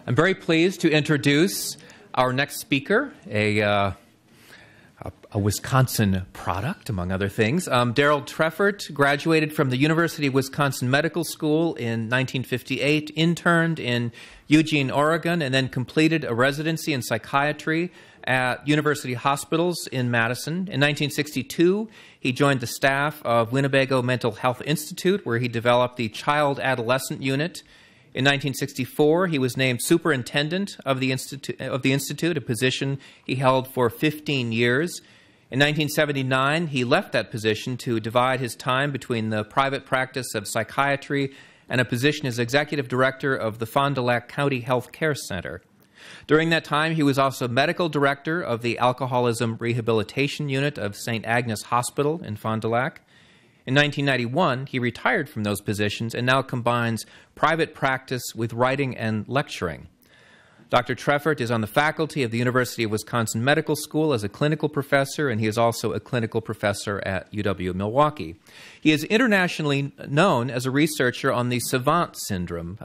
I'm very pleased to introduce our next speaker, a Wisconsin product, among other things. Darold Treffert graduated from the University of Wisconsin Medical School in 1958, interned in Eugene, Oregon, and then completed a residency in psychiatry at University Hospitals in Madison. In 1962, he joined the staff of Winnebago Mental Health Institute, where he developed the Child Adolescent Unit. In 1964, he was named superintendent of the Institute, a position he held for 15 years. In 1979, he left that position to divide his time between the private practice of psychiatry and a position as executive director of the Fond du Lac County Health Care Center. During that time, he was also medical director of the Alcoholism Rehabilitation Unit of St. Agnes Hospital in Fond du Lac. In 1991, he retired from those positions and now combines private practice with writing and lecturing. Dr. Treffert is on the faculty of the University of Wisconsin Medical School as a clinical professor, and he is also a clinical professor at UW-Milwaukee. He is internationally known as a researcher on the Savant syndrome,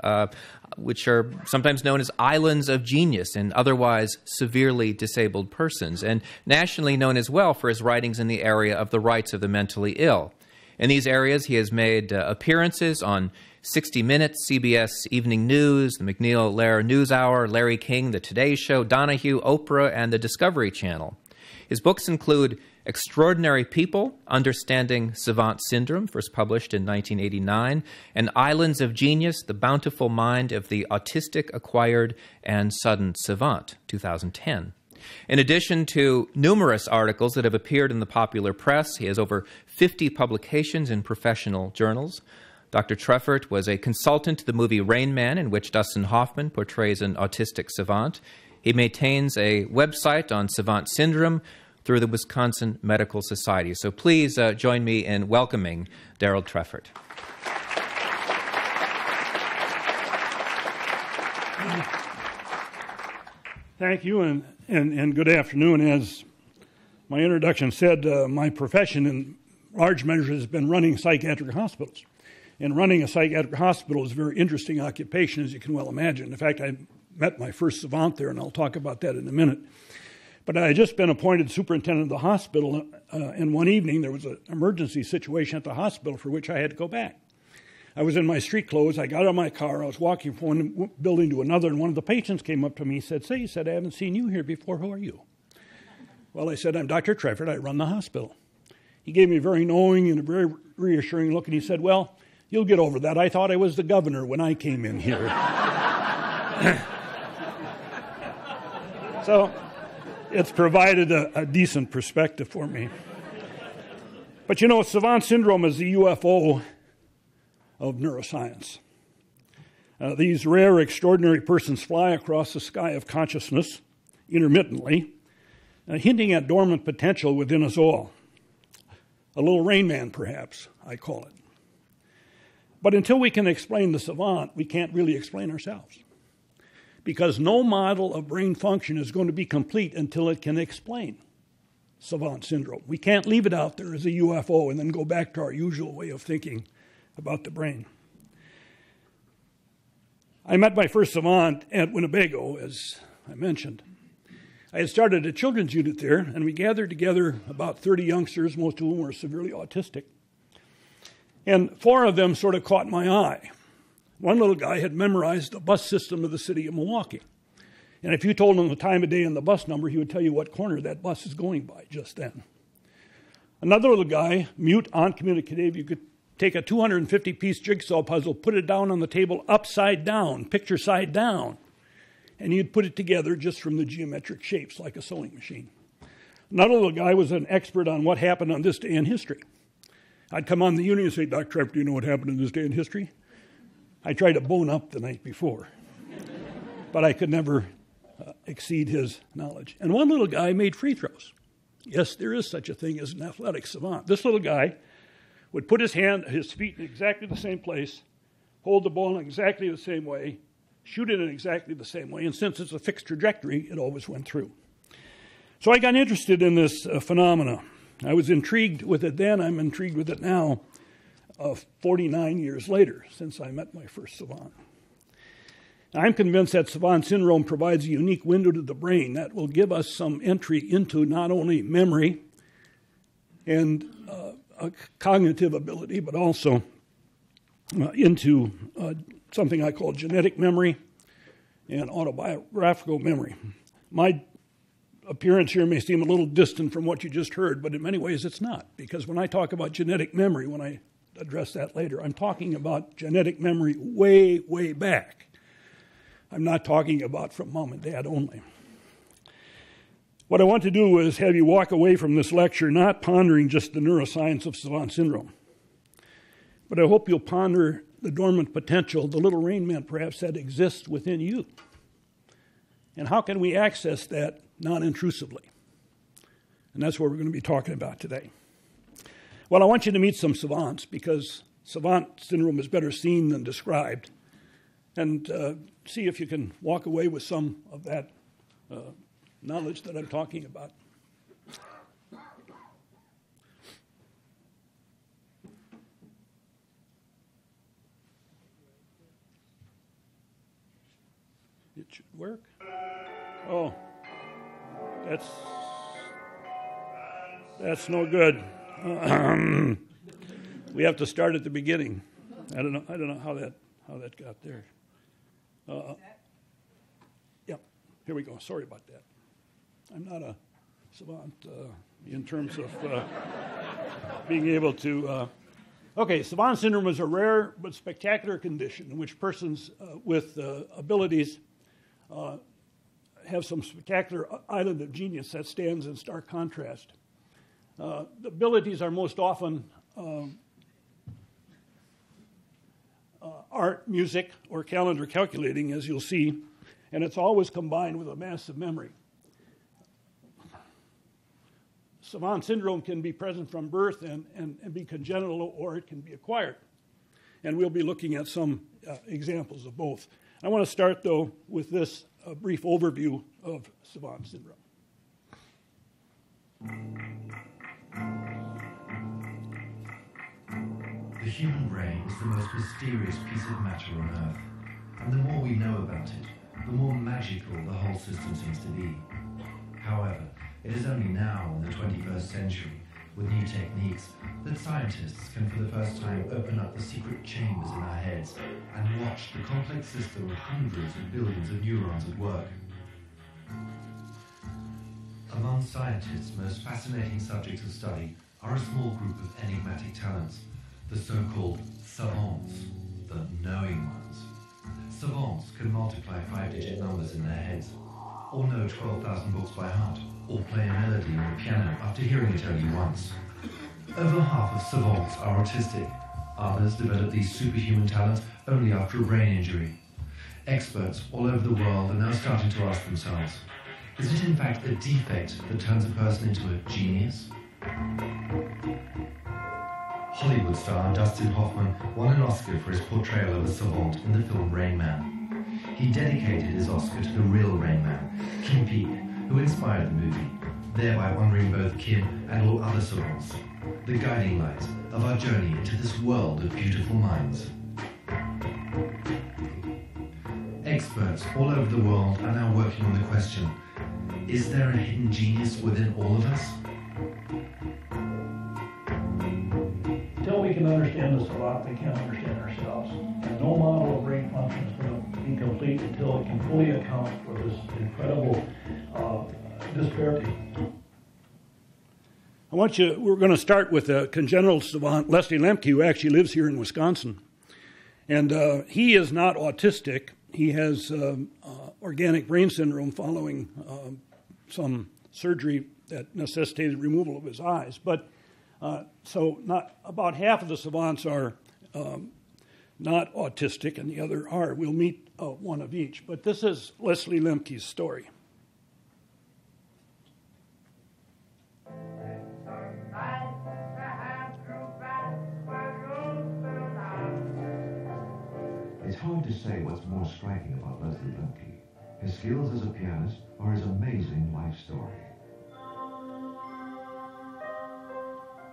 which are sometimes known as islands of genius in otherwise severely disabled persons, and nationally known as well for his writings in the area of the rights of the mentally ill. In these areas, he has made appearances on 60 Minutes, CBS Evening News, the McNeil-Lehrer NewsHour, Larry King, The Today Show, Donahue, Oprah, and the Discovery Channel. His books include Extraordinary People, Understanding Savant Syndrome, first published in 1989, and Islands of Genius, The Bountiful Mind of the Autistic, Acquired, and Sudden Savant, 2010. In addition to numerous articles that have appeared in the popular press, he has over 50 publications in professional journals. Dr. Treffert was a consultant to the movie Rain Man, in which Dustin Hoffman portrays an autistic savant. He maintains a website on Savant syndrome through the Wisconsin Medical Society. So please join me in welcoming Darold Treffert. Thank you, and good afternoon. As my introduction said, my profession in large measure has been running psychiatric hospitals. And running a psychiatric hospital is a very interesting occupation, as you can well imagine. In fact, I met my first savant there, and I'll talk about that in a minute. But I had just been appointed superintendent of the hospital, and one evening there was an emergency situation at the hospital for which I had to go back. I was in my street clothes. I got out of my car. I was walking from one building to another, and one of the patients came up to me and said, "Say," he said, "I haven't seen you here before. Who are you?" Well, I said, "I'm Dr. Treffert. I run the hospital." He gave me a very knowing and a very reassuring look, and he said, "Well, you'll get over that. I thought I was the governor when I came in here." So it's provided a decent perspective for me. But you know, Savant syndrome is the UFO of neuroscience. These rare, extraordinary persons fly across the sky of consciousness intermittently, hinting at dormant potential within us all. A little Rain Man, perhaps, I call it. But until we can explain the savant, we can't really explain ourselves. Because no model of brain function is going to be complete until it can explain Savant syndrome. We can't leave it out there as a UFO and then go back to our usual way of thinking about the brain. I met my first savant at Winnebago, as I mentioned. I had started a children's unit there, and we gathered together about 30 youngsters, most of whom were severely autistic. And 4 of them sort of caught my eye. One little guy had memorized the bus system of the city of Milwaukee. And if you told him the time of day and the bus number, he would tell you what corner that bus is going by just then. Another little guy, mute, uncommunicative, you could take a 250-piece jigsaw puzzle, put it down on the table upside down, picture side down, and he'd put it together just from the geometric shapes like a sewing machine. Another little guy was an expert on what happened on this day in history. I'd come on the unit and say, "Dr. Treffert, do you know what happened in this day in history?" I tried to bone up the night before, but I could never exceed his knowledge. And one little guy made free throws. Yes, there is such a thing as an athletic savant. This little guy would put his feet in exactly the same place, hold the ball in exactly the same way, shoot it in exactly the same way, and since it's a fixed trajectory, it always went through. So I got interested in this phenomena. I was intrigued with it then. I'm intrigued with it now, 49 years later, since I met my first savant. I'm convinced that Savant syndrome provides a unique window to the brain that will give us some entry into not only memory and cognitive ability, but also into something I call genetic memory and autobiographical memory. My appearance here may seem a little distant from what you just heard, but in many ways it's not, because when I talk about genetic memory, when I address that later, I'm talking about genetic memory way, way back. I'm not talking about from mom and dad only. What I want to do is have you walk away from this lecture not pondering just the neuroscience of Savant syndrome, but I hope you'll ponder the dormant potential, the little Rain Man perhaps that exists within you. And how can we access that non-intrusively? And that's what we're going to be talking about today. Well, I want you to meet some savants, because Savant syndrome is better seen than described. And see if you can walk away with some of that knowledge that I'm talking about. It should work. Oh, that's no good. We have to start at the beginning. I don't know how that got there. Yep, here we go. Sorry about that. I'm not a savant in terms of being able to... Okay, Savant syndrome is a rare but spectacular condition in which persons with abilities have some spectacular island of genius that stands in stark contrast. The abilities are most often art, music, or calendar calculating, as you'll see, and it's always combined with a massive memory. Savant syndrome can be present from birth and be congenital, or it can be acquired. And we'll be looking at some examples of both. I want to start, though, with this brief overview of Savant syndrome. The human brain is the most mysterious piece of matter on Earth, and the more we know about it, the more magical the whole system seems to be. However, it is only now, in the 21st century, with new techniques, that scientists can for the first time open up the secret chambers in our heads and watch the complex system of hundreds of billions of neurons at work. Among scientists' most fascinating subjects of study are a small group of enigmatic talents, the so-called savants, the knowing ones. Savants can multiply 5-digit numbers in their heads, or know 12,000 books by heart, or play a melody on the piano after hearing it only once. Over half of savants are autistic. Others develop these superhuman talents only after a brain injury. Experts all over the world are now starting to ask themselves, is it in fact a defect that turns a person into a genius? Hollywood star Dustin Hoffman won an Oscar for his portrayal of a savant in the film Rain Man. He dedicated his Oscar to the real Rain Man, Kim Peek, who inspired the movie, thereby honoring both Kim and all other savants, the guiding light of our journey into this world of beautiful minds. Experts all over the world are now working on the question, is there a hidden genius within all of us? Until we can understand the savant, we can't understand ourselves. And no model of brain function is going to be complete until it can fully account for this incredible disparity. We're going to start with a congenital savant, Leslie Lemke, who actually lives here in Wisconsin. And he is not autistic. He has organic brain syndrome following some surgery that necessitated removal of his eyes. But so not about half of the savants are not autistic and the other are. We'll meet one of each. But this is Leslie Lemke's story. It's hard to say what's more striking about Leslie Lemke, his skills as a pianist or his amazing life story.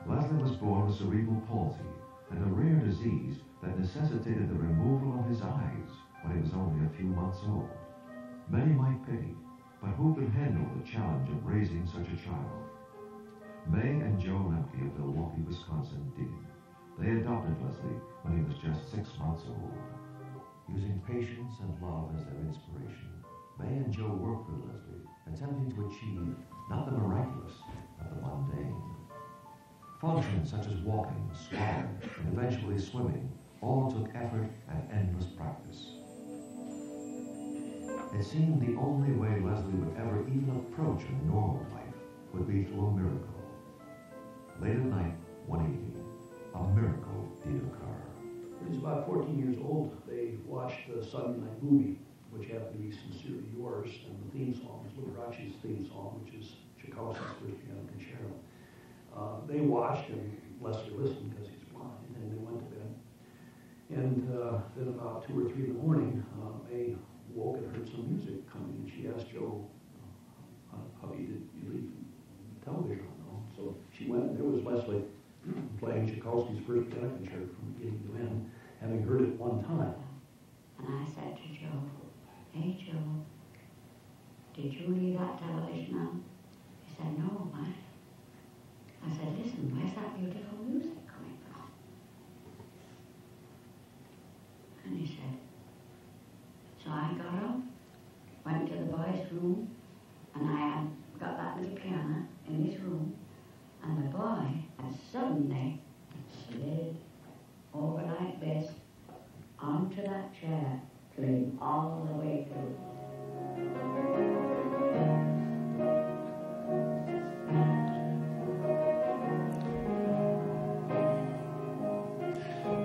Leslie was born with cerebral palsy and a rare disease that necessitated the removal of his eyes, when he was only a few months old. Many might pity, but who could handle the challenge of raising such a child? May and Joe Lemke of Milwaukee, Wisconsin did. They adopted Leslie when he was just 6 months old. Using patience and love as their inspiration, May and Joe worked with Leslie, attempting to achieve not the miraculous, but the mundane. Functions such as walking, swallowing, and eventually swimming all took effort and endless practice. It seemed the only way Leslie would ever even approach a normal life would be through a miracle. Late at night, one evening, a miracle did occur. When he was about 14 years old, they watched the Sunday night movie, which happened to be Sincerely Yours, and the theme song is Liberace's theme song, which is Tchaikovsky's first piano concerto. They watched, and Leslie listened because he's blind, and they went to bed. And then about 2 or 3 in the morning, May woke and heard some music coming, and she asked Joe, "Hubby, did you leave the television on?" So she went, and there was Leslie playing Tchaikovsky's first piano concerto from beginning to end, having heard it one time. And I said to Joe, "Hey Joe, did you leave that television on?" He said, "No, why?" I said, "Listen, where's that beautiful music coming from?" And he said, so I got up, went to the boy's room, and I had got that little piano in his room, and the boy had suddenly slid over like this onto that chair, playing all the way through.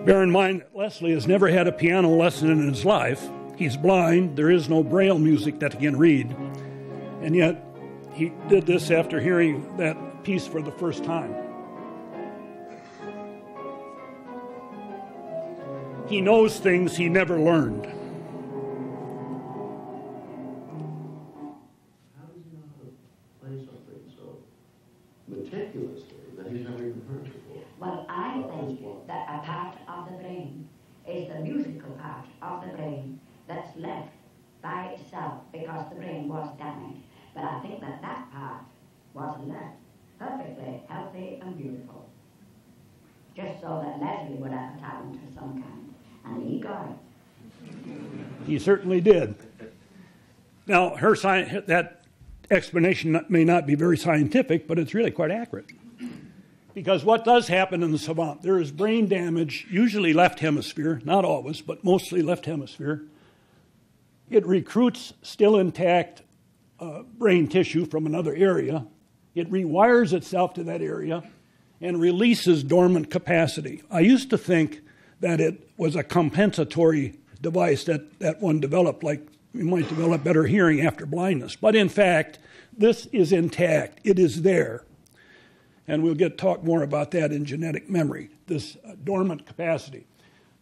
Bear in mind that Leslie has never had a piano lesson in his life. He's blind. There is no Braille music that he can read. And yet, he did this after hearing that piece for the first time. He knows things he never learned. How does he know how to play something so meticulously that he's never even heard before? Well, I think that a part of the brain is the musical part of the brain that's left by itself because the brain was damaged. But I think that that part was left perfectly healthy and beautiful, just so that Leslie would have a talent of some kind. And he got it. He certainly did. Now, that explanation may not be very scientific, but it's really quite accurate. Because what does happen in the savant, there is brain damage, usually left hemisphere, not always, but mostly left hemisphere. It recruits still intact brain tissue from another area. It rewires itself to that area and releases dormant capacity. I used to think that it was a compensatory device that one developed, like we might develop better hearing after blindness. But in fact, this is intact. It is there. And we'll talk more about that in genetic memory, this dormant capacity.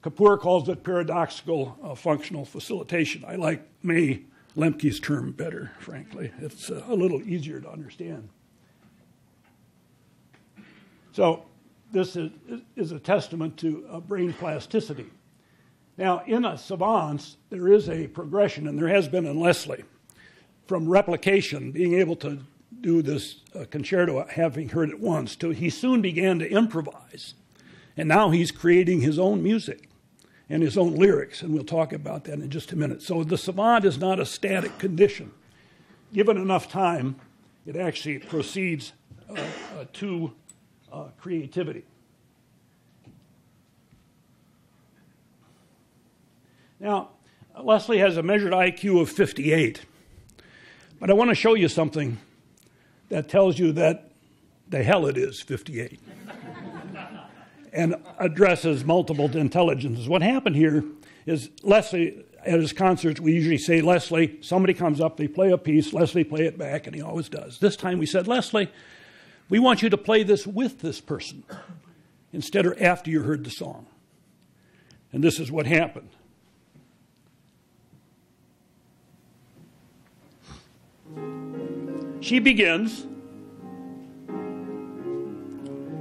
Kapoor calls it paradoxical functional facilitation. I like May Lemke's term better, frankly. It's a little easier to understand. So this is a testament to brain plasticity. Now, in a savants, there is a progression, and there has been in Leslie, from replication, being able to do this concerto, having heard it once, to he soon began to improvise. And now he's creating his own music and his own lyrics, and we'll talk about that in just a minute. So the savant is not a static condition. Given enough time, it actually proceeds to creativity. Now, Leslie has a measured IQ of 58, but I want to show you something that tells you that the hell it is 58 and addresses multiple intelligences. What happened here is Leslie, at his concerts, we usually say, Leslie, somebody comes up, they play a piece, Leslie play it back, and he always does. This time we said, Leslie, we want you to play this with this person instead of after you heard the song. And this is what happened. She begins.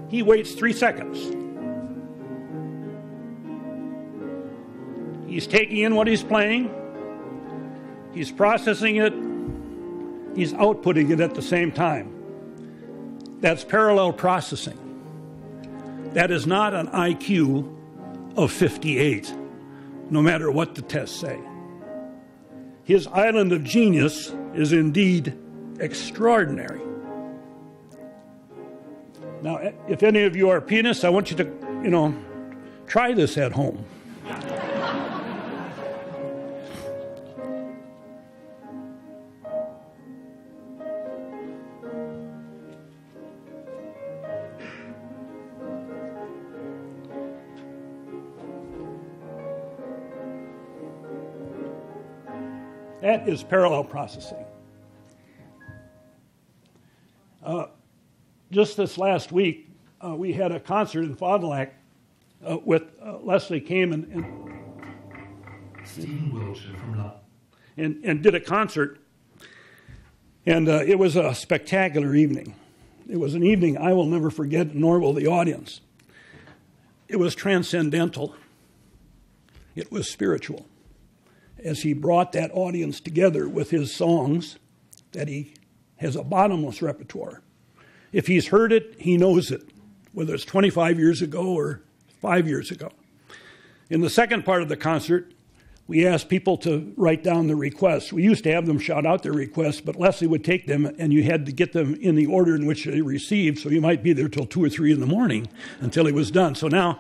He waits 3 seconds. He He's taking in what he's playing, he's processing it, he's outputting it at the same time. That's parallel processing. That is not an IQ of 58, no matter what the tests say. His island of genius is indeed extraordinary. Now, if any of you are pianists, I want you to, try this at home. That is parallel processing. Just this last week, we had a concert in Fond du Lac with Leslie came and Stephen Wiltshire from and did a concert, and it was a spectacular evening. It was an evening I will never forget, nor will the audience. It was transcendental. It was spiritual. As he brought that audience together with his songs, that he has a bottomless repertoire. If he's heard it, he knows it, whether it's 25 years ago or 5 years ago. In the second part of the concert, we asked people to write down the requests. We used to have them shout out their requests, but Leslie would take them, and you had to get them in the order in which they received, so you might be there till 2 or 3 in the morning until he was done. So now,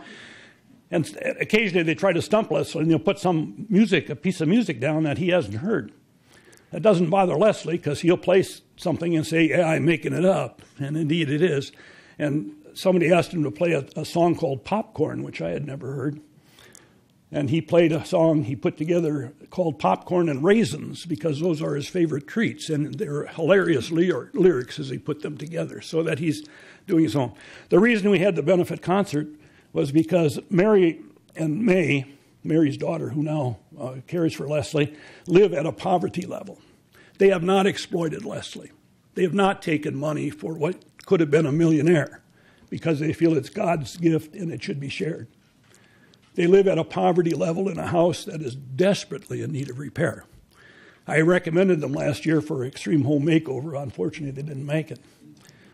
and occasionally they try to stump Leslie, and they'll put a piece of music down that he hasn't heard. That doesn't bother Leslie, because he'll play something and say, yeah, I'm making it up. And indeed it is. And somebody asked him to play a song called Popcorn, which I had never heard. And he played a song he put together called Popcorn and Raisins, because those are his favorite treats. And they're hilarious lyrics as he put them together, so that he's doing his own. The reason we had the benefit concert was because Mary and May, Mary's daughter, who now cares for Leslie, live at a poverty level. They have not exploited Leslie. They have not taken money for what could have been a millionaire, because they feel it's God's gift and it should be shared. They live at a poverty level in a house that is desperately in need of repair. I recommended them last year for Extreme Home Makeover. Unfortunately, they didn't make it.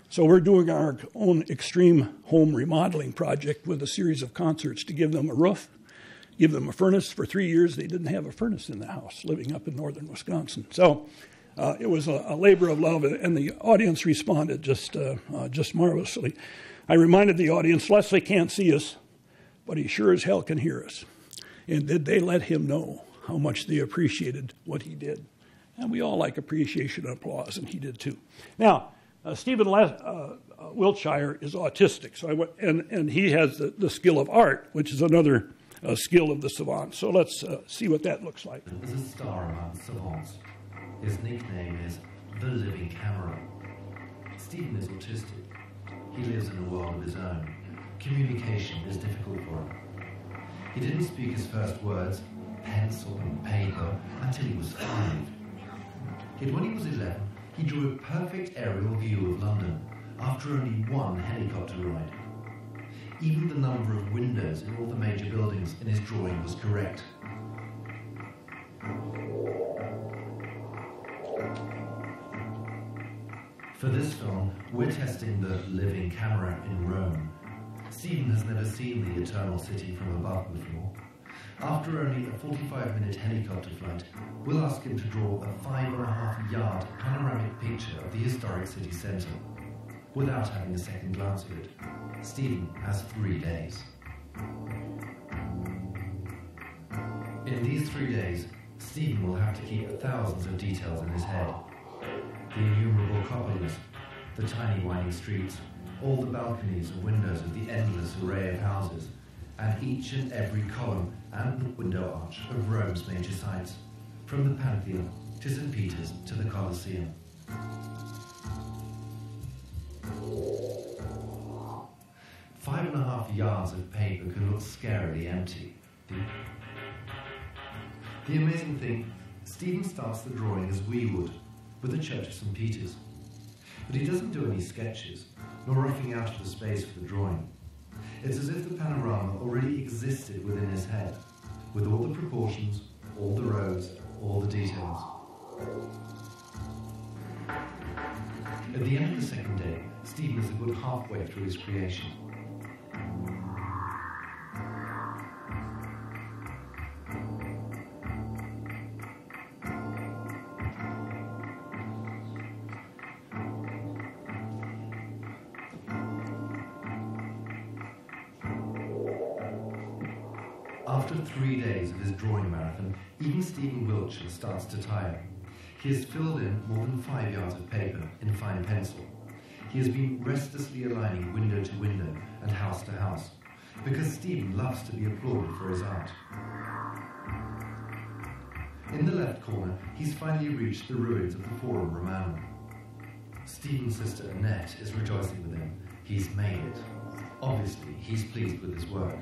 So we're doing our own extreme home remodeling project with a series of concerts to give them a roof, give them a furnace. For 3 years, they didn't have a furnace in the house, living up in northern Wisconsin. So it was a labor of love, and the audience responded just marvelously. I reminded the audience, Leslie can't see us, but he sure as hell can hear us. And did they let him know how much they appreciated what he did? And we all like appreciation and applause, and he did too. Now, Stephen Wiltshire is autistic, so and he has the skill of art, which is another skill of the savant. So let's see what that looks like. There's a star among savants. His nickname is the Living Camera. Stephen is autistic. He lives in a world of his own. Communication is difficult for him. He didn't speak his first words, pencil and paper, until he was 5. Yet when he was 11, he drew a perfect aerial view of London after only 1 helicopter ride. Even the number of windows in all the major buildings in his drawing was correct. For this film, we're testing the living camera in Rome. Stephen has never seen the Eternal City from above before. After only a 45-minute helicopter flight, we'll ask him to draw a 5.5-yard panoramic picture of the historic city centre, without having a second glance at it. Stephen has 3 days. In these 3 days, Stephen will have to keep thousands of details in his head. The innumerable cupolas, the tiny winding streets, all the balconies and windows of the endless array of houses, and each and every column and window arch of Rome's major sites, from the Pantheon to St. Peter's to the Colosseum. Five and a half yards of paper could look scarily empty. The amazing thing, Stephen starts the drawing as we would, with the Church of St. Peter's. But he doesn't do any sketches, nor roughing out of the space for the drawing. It's as if the panorama already existed within his head, with all the proportions, all the rows, all the details. At the end of the second day, Stephen is a good halfway through his creation. After 3 days of his drawing marathon, even Stephen Wiltshire starts to tire. He has filled in more than 5 yards of paper in fine pencil. He has been restlessly aligning window to window and house to house, because Stephen loves to be applauded for his art. In the left corner, he's finally reached the ruins of the Forum Romanum. Stephen's sister Annette is rejoicing with him. He's made it. Obviously, he's pleased with his work.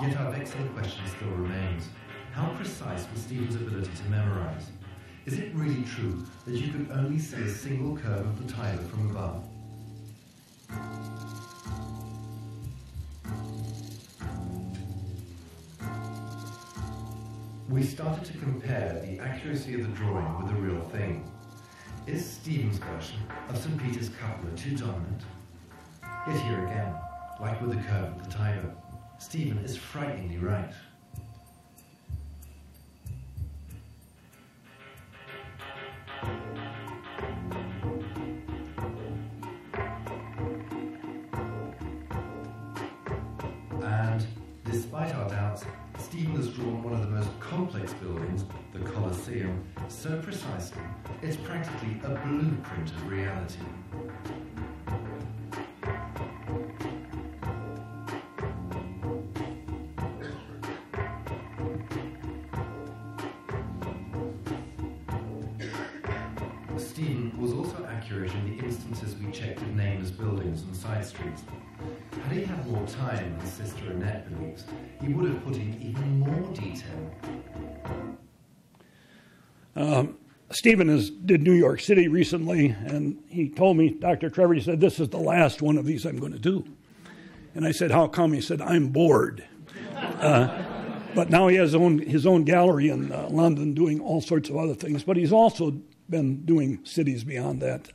Yet our vexing question still remains. How precise was Stephen's ability to memorize? Is it really true that you could only see a single curve of the Tiber from above? We started to compare the accuracy of the drawing with the real thing. Is Stephen's version of St. Peter's cupola too dominant? Yet here again, like with the curve of the Tiber, Stephen is frighteningly right. And despite our doubts, Stephen has drawn one of the most complex buildings, the Colosseum, so precisely, it's practically a blueprint of reality. Stephen was also accurate in the instances we checked of nameless buildings and side streets. Had he had more time, his sister Annette believes, he would have put in even more detail. Stephen did New York City recently, and he told me, Dr. Treffert, he said, this is the last one of these I'm going to do. And I said, how come? He said, I'm bored. But now he has his own gallery in London doing all sorts of other things, but he's also been doing cities beyond that.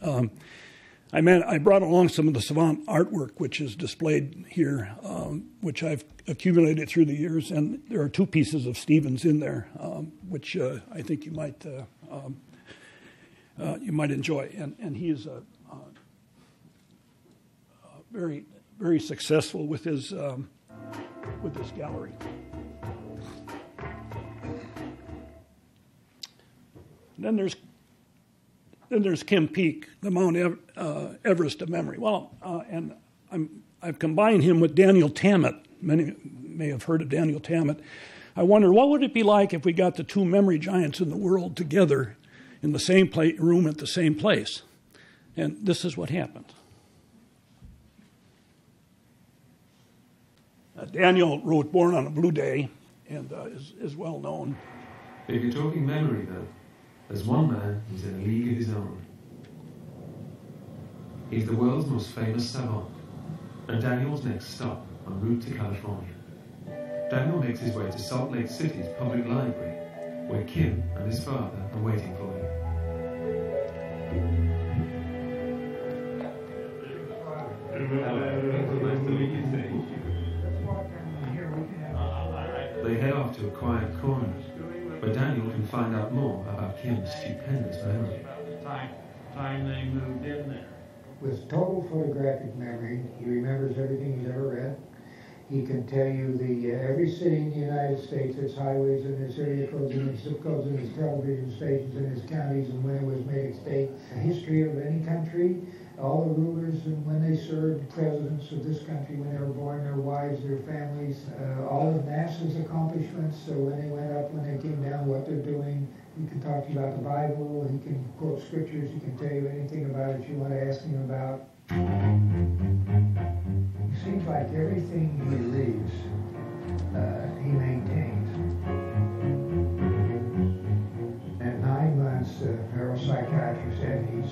I brought along some of the Savant artwork, which is displayed here, which I've accumulated through the years, and there are 2 pieces of Stephen's in there, which I think you might enjoy. And he is very, very successful with his gallery. And then there's Kim Peak, the Mount Everest of memory. Well, and I've combined him with Daniel Tammet. Many may have heard of Daniel Tammet. I wonder, what would it be like if we got the 2 memory giants in the world together in the same room at the same place? And this is what happened. Daniel wrote Born on a Blue Day and is well known. If you're talking memory, though, there's one man who's in a league of his own. He's the world's most famous savant, and Daniel's next stop en route to California. Daniel makes his way to Salt Lake City's public library, where Kim and his father are waiting for him. They head off to a quiet corner, where Daniel can find out more about Kim's stupendous memory. Time they moved in there. With total photographic memory, he remembers everything he's ever read. He can tell you every city in the United States, its highways and its area codes and its zip codes and its television stations and its counties and when it was made its state. A history of any country, all the rulers and when they served, presidents of this country, when they were born, their wives, their families, all of NASA's accomplishments, so when they went up, when they came down, what they're doing. He can talk to you about the Bible, he can quote scriptures, he can tell you anything about it you want to ask him about. It seems like everything he leaves, he maintains. At 9 months, the neuropsychiatrist said he's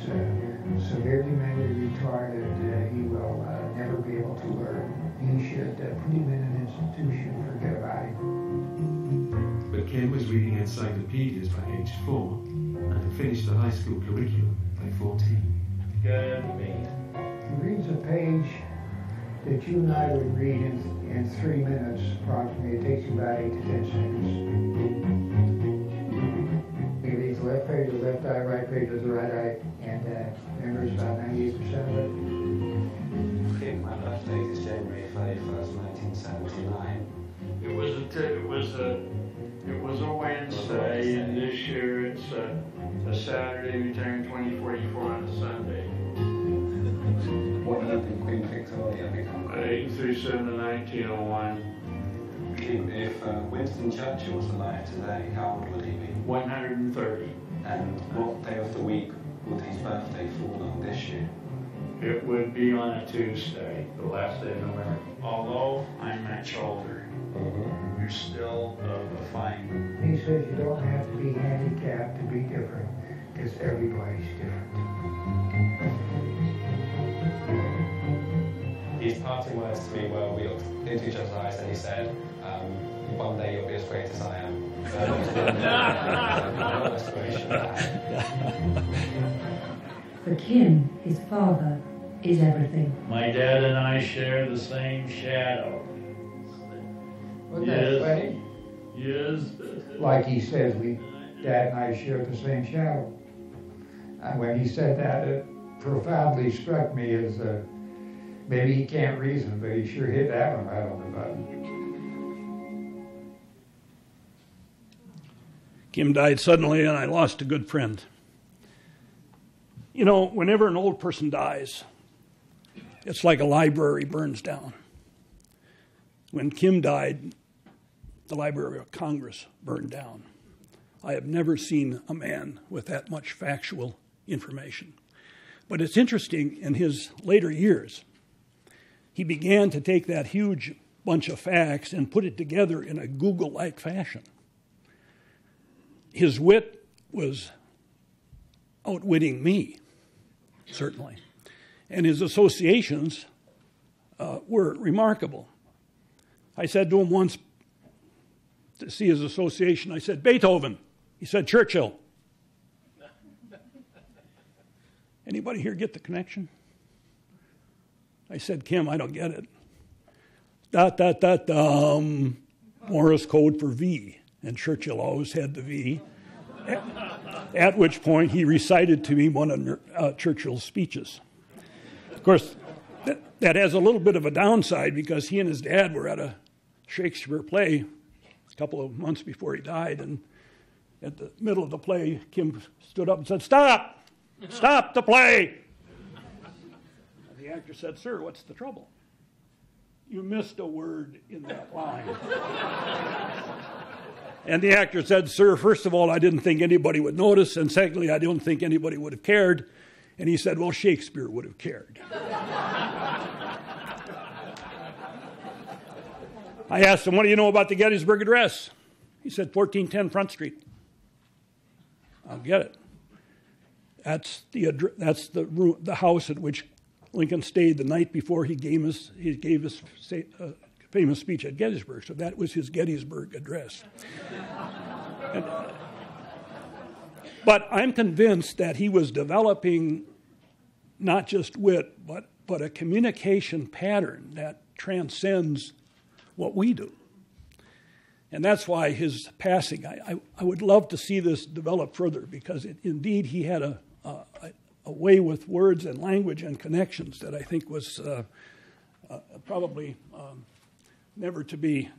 severely mentally retarded, he will never be able to learn. He should put him in an institution, forget about him. encyclopedias by age 4 and had finished the high school curriculum by 14. Good meat. He reads a page that you and I would read in 3 minutes approximately. It takes you about 8 to 10 seconds. He reads the left page to the left eye, right page to the right eye, and remembers about 98% of it. I think my birthday is January 31st, 1979. It was a Wednesday, and this year it's a Saturday. We turn 2044 on a Sunday. What earth did Queen Victoria become? 1837 to 1901. If Winston Churchill was alive today, how old would he be? 130. And what day of the week would his birthday fall on this year? It would be on a Tuesday, the last day of November. Although I'm much older, you're still a fine. He says you don't have to be handicapped to be different, because everybody's different. His parting words to me were, we looked into each other's eyes and he said, one day you'll be as great as I am. For Kim, his father is everything. My dad and I share the same shadow. Wasn't that funny? Yes. Like he says, Dad and I share the same shadow. And when he said that, it profoundly struck me as maybe he can't reason, but he sure hit that one right on the button. Kim died suddenly, and I lost a good friend. You know, whenever an old person dies, it's like a library burns down. When Kim died, the Library of Congress burned down. I have never seen a man with that much factual information. But it's interesting, in his later years, he began to take that huge bunch of facts and put it together in a Google-like fashion. His wit was outwitting me, certainly. And his associations were remarkable. I said to him once, to see his association, I said, Beethoven. He said, Churchill. Anybody here get the connection? I said, Kim, I don't get it. Morse code for V. And Churchill always had the V. At which point he recited to me one of Churchill's speeches. Of course, that has a little bit of a downside because he and his dad were at a Shakespeare play a couple of months before he died, and at the middle of the play, Kim stood up and said, Stop! Stop the play! And the actor said, Sir, what's the trouble? You missed a word in that line. And the actor said, Sir, first of all, I didn't think anybody would notice, and secondly, I don't think anybody would have cared. And he said, well, Shakespeare would have cared. I asked him, what do you know about the Gettysburg Address? He said, 1410 Front Street. I'll get it. That's the house at which Lincoln stayed the night before he gave his famous speech at Gettysburg. So that was his Gettysburg Address. But I'm convinced that he was developing not just wit, but a communication pattern that transcends what we do. And that's why his passing, I would love to see this develop further, because indeed he had a way with words and language and connections that I think was probably never to be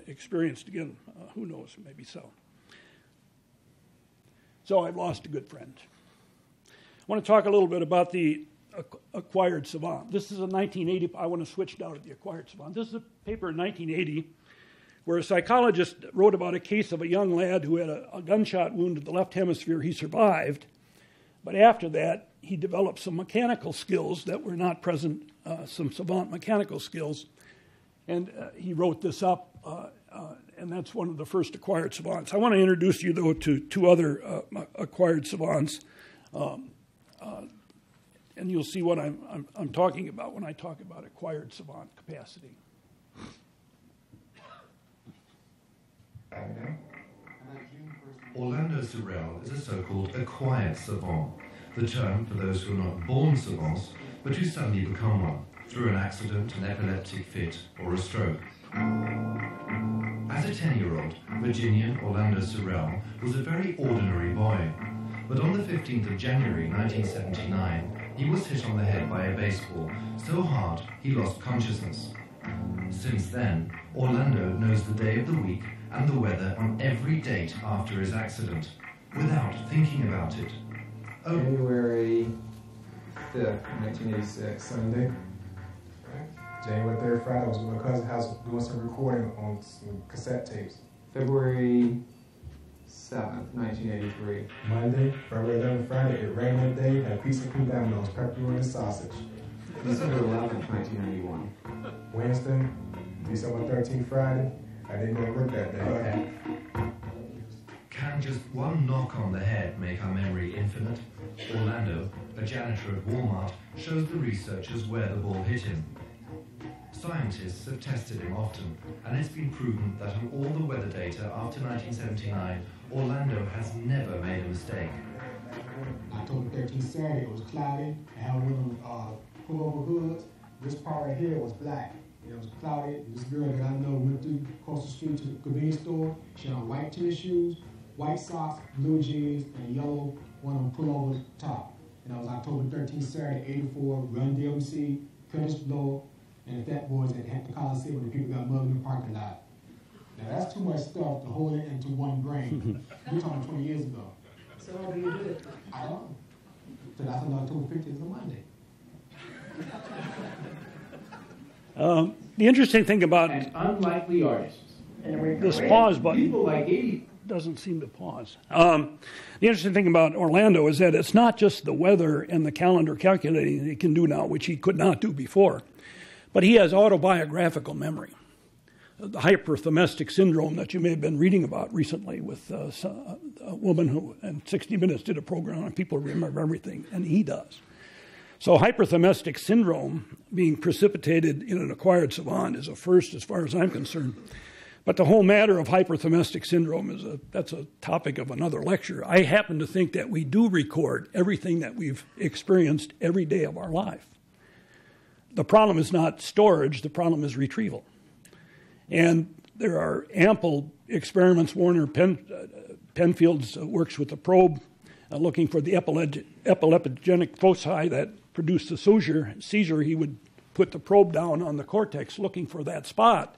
experienced again. Who knows, maybe so. So I've lost a good friend. I want to talk a little bit about the acquired savant. This is a 1980, I want to switch now to the acquired savant. This is a paper in 1980 where a psychologist wrote about a case of a young lad who had a gunshot wound to the left hemisphere. He survived, but after that, he developed some mechanical skills that were not present, some savant mechanical skills, and he wrote this up, and that's one of the first acquired savants. I want to introduce you, though, to two other acquired savants, and you'll see what I'm talking about when I talk about acquired savant capacity. Orlando Serrell is a so-called acquired savant, the term for those who are not born savants, but who suddenly become one, through an accident, an epileptic fit, or a stroke. As a 10-year-old, Virginian Orlando Serrell was a very ordinary boy, but on the 15th of January 1979, he was hit on the head by a baseball so hard he lost consciousness. Since then, Orlando knows the day of the week and the weather on every date after his accident, without thinking about it. Oh. January 5th, 1986, Sunday. January 3rd, Friday, I was at my cousin's house doing some recording on some cassette tapes. February 7th, 1983. Monday, February 11th, Friday, it rained that day, had pizza and Domino's, pepperoni and sausage. December 11th, 1991. Wednesday, December 13th, Friday, I didn't go to work that day. Can just one knock on the head make our memory infinite? Orlando, a janitor at Walmart, shows the researchers where the ball hit him. Scientists have tested him often, and it's been proven that on all the weather data after 1979, Orlando has never made a mistake. October 13th, Saturday, it was cloudy. I had one of them pullover hoods. This part right here was black. It was cloudy. This girl that I know went through across the street to the convenience store. She had on white tennis shoes, white socks, blue jeans, and a yellow one on pullover top. And that was October 13th, Saturday, 84, Run DMC, Curtis Blow, and the Fat Boys at the Coliseum when the people got mugged in the parking lot. Now that's too much stuff to hold it into one brain. We're talking 20 years ago. So how do you do it? I don't know. So that's on October 15th is a Monday. The interesting thing about and unlikely artists. This pause button doesn't seem to pause. The interesting thing about Orlando is that it's not just the weather and the calendar calculating that he can do now, which he could not do before, but he has autobiographical memory. The HyperthreMastic Syndrome that you may have been reading about recently with a woman who, in 60 Minutes, did a program on people who remember everything, and he does. So HyperthreMastic Syndrome being precipitated in an acquired savant is a first as far as I'm concerned. But the whole matter of hyperthremastic syndrome that's a topic of another lecture. I happen to think that we do record everything that we've experienced every day of our life. The problem is not storage, the problem is retrieval. And there are ample experiments. Warner Penfield's works with the probe, looking for the epileptogenic foci that produced the seizure. He would put the probe down on the cortex looking for that spot.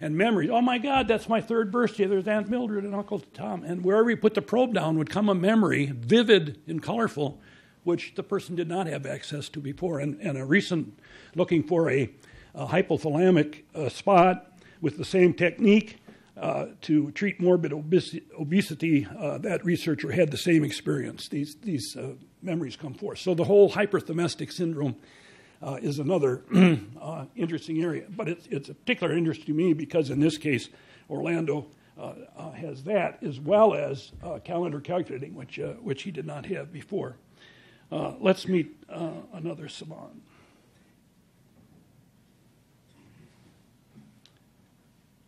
And memories, oh my God, that's my third birthday. There's Aunt Mildred and Uncle Tom. And wherever he put the probe down would come a memory, vivid and colorful, which the person did not have access to before. And a recent looking for a hypothalamic spot with the same technique to treat morbid obesity, that researcher had the same experience. These memories come forth. So the whole hyperthremastic syndrome is another interesting area. But it's a particular interest to me because in this case, Orlando has that as well as calendar calculating, which he did not have before. Let's meet another savant.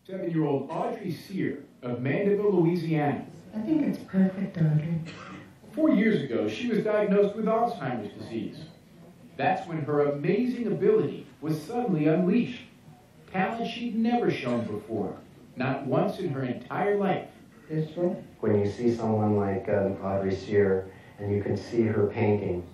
Seven-year-old Audrey Sear of Mandeville, Louisiana. I think it's perfect, Audrey. 4 years ago, she was diagnosed with Alzheimer's disease. That's when her amazing ability was suddenly unleashed. Talent she'd never shown before, not once in her entire life. This one? When you see someone like Audrey Sear, and you can see her painting,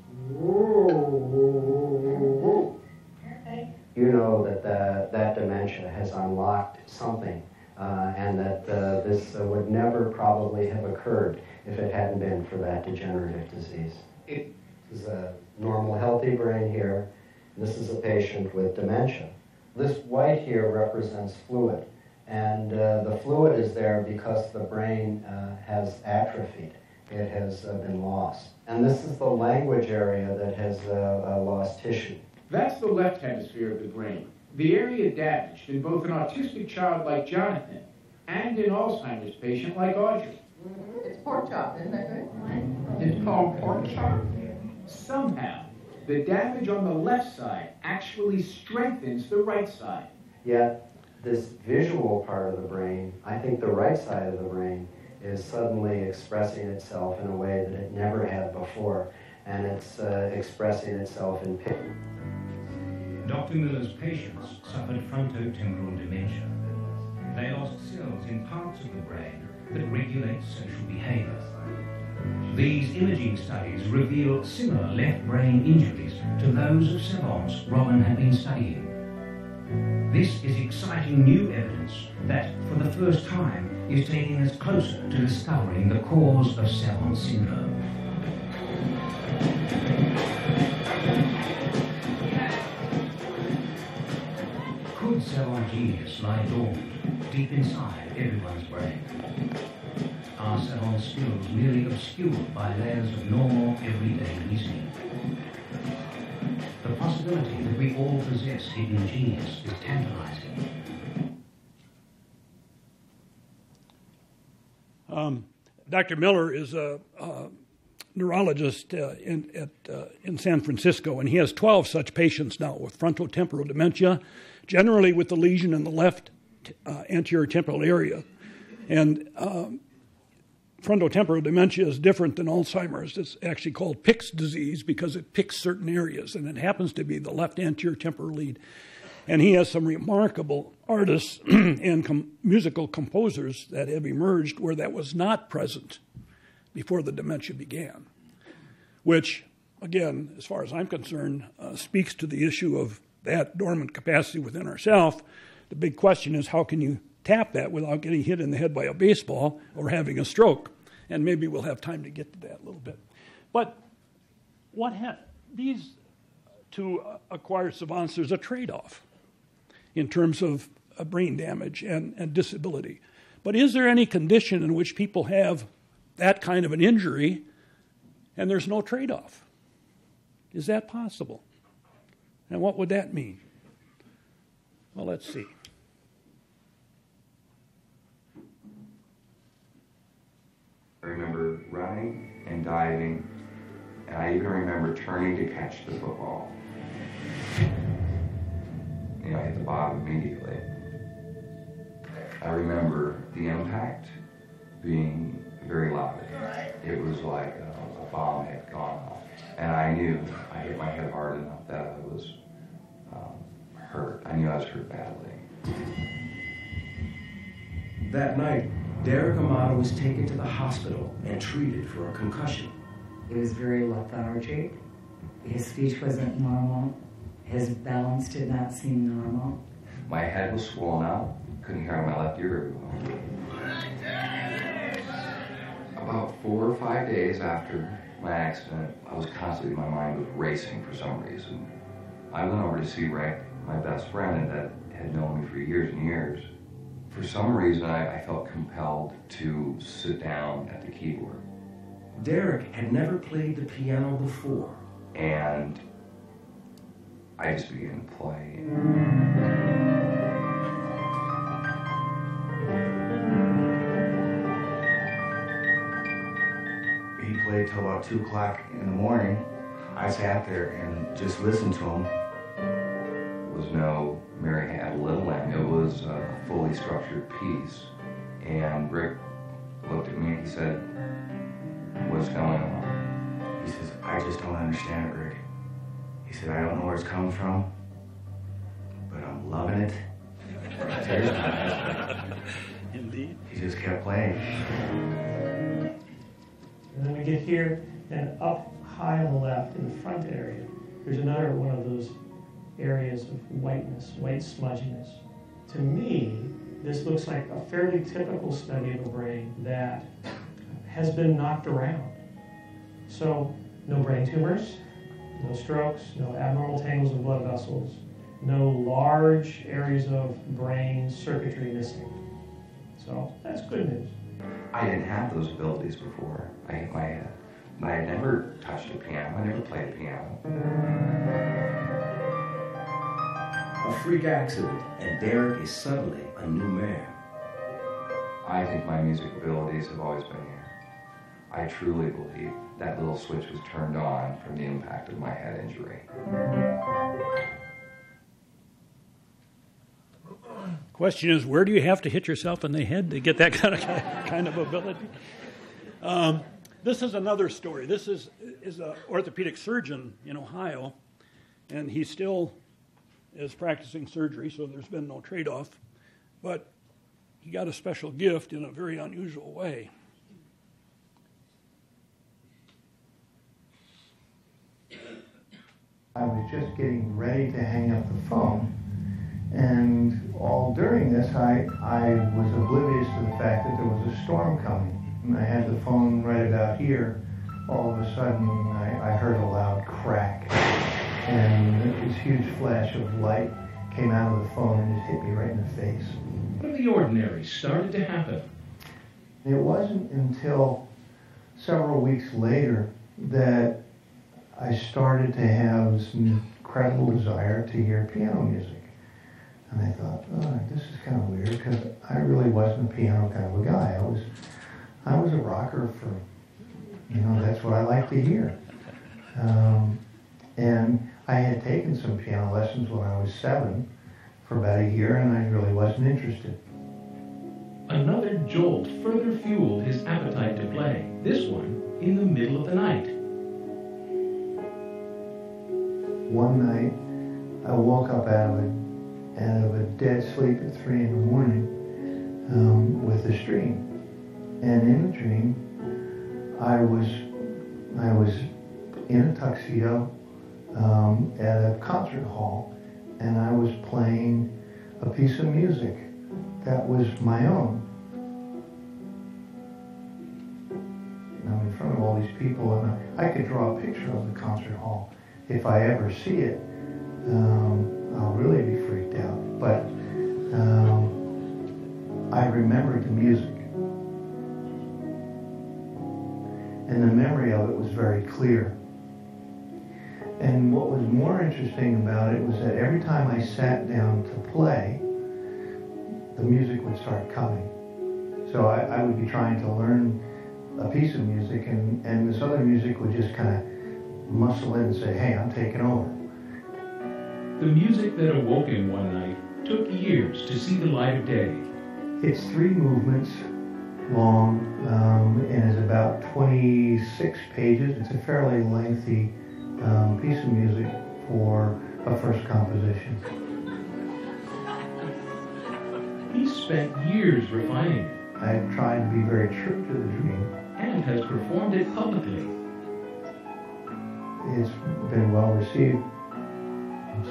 you know that dementia has unlocked something, and that this would never probably have occurred if it hadn't been for that degenerative disease. This is a normal, healthy brain here. This is a patient with dementia. This white here represents fluid, and the fluid is there because the brain has atrophied. It has been lost. And this is the language area that has lost tissue. That's the left hemisphere of the brain, the area damaged in both an autistic child like Jonathan and an Alzheimer's patient like Audrey. It's pork chop, isn't that right? It's called pork chop. Somehow, the damage on the left side actually strengthens the right side. Yet, this visual part of the brain, I think the right side of the brain, is suddenly expressing itself in a way that it never had before, and it's expressing itself in pain. Dr. Miller's patients suffered frontotemporal dementia. They lost cells in parts of the brain that regulate social behavior. These imaging studies reveal similar left brain injuries to those of Savant's Robin had been studying. This is exciting new evidence that, for the first time, is taking us closer to discovering the cause of Savant syndrome. Could Savant genius lie dormant deep inside everyone's brain? Are Savant skills merely obscured by layers of normal, everyday reasoning? The possibility that we all possess hidden genius is tantalizing. Dr. Miller is a neurologist in San Francisco, and he has 12 such patients now with frontotemporal dementia, generally with the lesion in the left anterior temporal area. And frontotemporal dementia is different than Alzheimer's. It's actually called Pick's disease because it picks certain areas, and it happens to be the left anterior temporal lead. And he has some remarkable artists and musical composers that have emerged where that was not present before the dementia began, which, again, as far as I'm concerned, speaks to the issue of that dormant capacity within ourselves. The big question is, how can you tap that without getting hit in the head by a baseball or having a stroke? And maybe we'll have time to get to that a little bit. But these to acquire savants, there's a trade-off in terms of brain damage and disability. But is there any condition in which people have that kind of an injury and there's no trade-off? Is that possible? And what would that mean? Well, let's see. I remember running and diving, and I even remember turning to catch the football. I hit the bottom immediately. I remember the impact being very loud. It was like a bomb had gone off. And I knew I hit my head hard enough that I was hurt. I knew I was hurt badly. That night, Derick Ahmad was taken to the hospital and treated for a concussion. He was very lethargic. His speech wasn't normal. His balance did not seem normal. My head was swollen out. Couldn't hear out my left ear very well. About 4 or 5 days after my accident, my mind was racing for some reason. I went over to see Rick, my best friend, that had known me for years and years. For some reason, I felt compelled to sit down at the keyboard. Derick had never played the piano before. And I just began to play. He played till about 2 o'clock in the morning. I sat there and just listened to him. It was no Mary Had a Little Lamb. It was a fully structured piece. And Rick looked at me and he said, "What's going on?" He says, "I just don't understand it, Rick." He said, "I don't know where it's coming from, but I'm loving it." Indeed. He just kept playing. And then we get here, and up high on the left in the front area, there's another one of those areas of whiteness, white smudginess. To me, this looks like a fairly typical study of a brain that has been knocked around. So, no brain tumors, no strokes, no abnormal tangles of blood vessels, no large areas of brain circuitry missing. So, that's good news. I didn't have those abilities before I hit my head. I had never touched a piano. I never played a piano. A freak accident, and Derick is suddenly a new man. I think my music abilities have always been here. I truly believe that little switch was turned on from the impact of my head injury. Question is, where do you have to hit yourself in the head to get that kind of ability? This is another story. This is an orthopedic surgeon in Ohio, and he still is practicing surgery, so there's been no trade-off. But he got a special gift in a very unusual way. I was just getting ready to hang up the phone, and all during this, I was oblivious to the fact that there was a storm coming. And I had the phone right about here. All of a sudden, I heard a loud crack, and this huge flash of light came out of the phone and it hit me right in the face. What of the ordinary started to happen? It wasn't until several weeks later that I started to have this incredible desire to hear piano music. And I thought, oh, this is kind of weird, because I really wasn't a piano kind of a guy. I was a rocker for, that's what I like to hear. And I had taken some piano lessons when I was 7 for about a year, and I really wasn't interested. Another jolt further fueled his appetite to play, this one in the middle of the night. One night, I woke up out of a dead sleep at 3 in the morning with a dream. And in the dream, I was in a tuxedo at a concert hall, and I was playing a piece of music that was my own. And I'm in front of all these people, and I could draw a picture of the concert hall. If I ever see it, I'll really be freaked out. But I remembered the music. And the memory of it was very clear. And what was more interesting about it was that every time I sat down to play, the music would start coming. So I would be trying to learn a piece of music, and this other music would just kind of muscle in and say, hey, I'm taking over. The music that awoke him one night took years to see the light of day. It's 3 movements long, and is about 26 pages. It's a fairly lengthy piece of music for a first composition. He spent years refining it. I've tried to be very true to the dream. And has performed it publicly. It's been well received.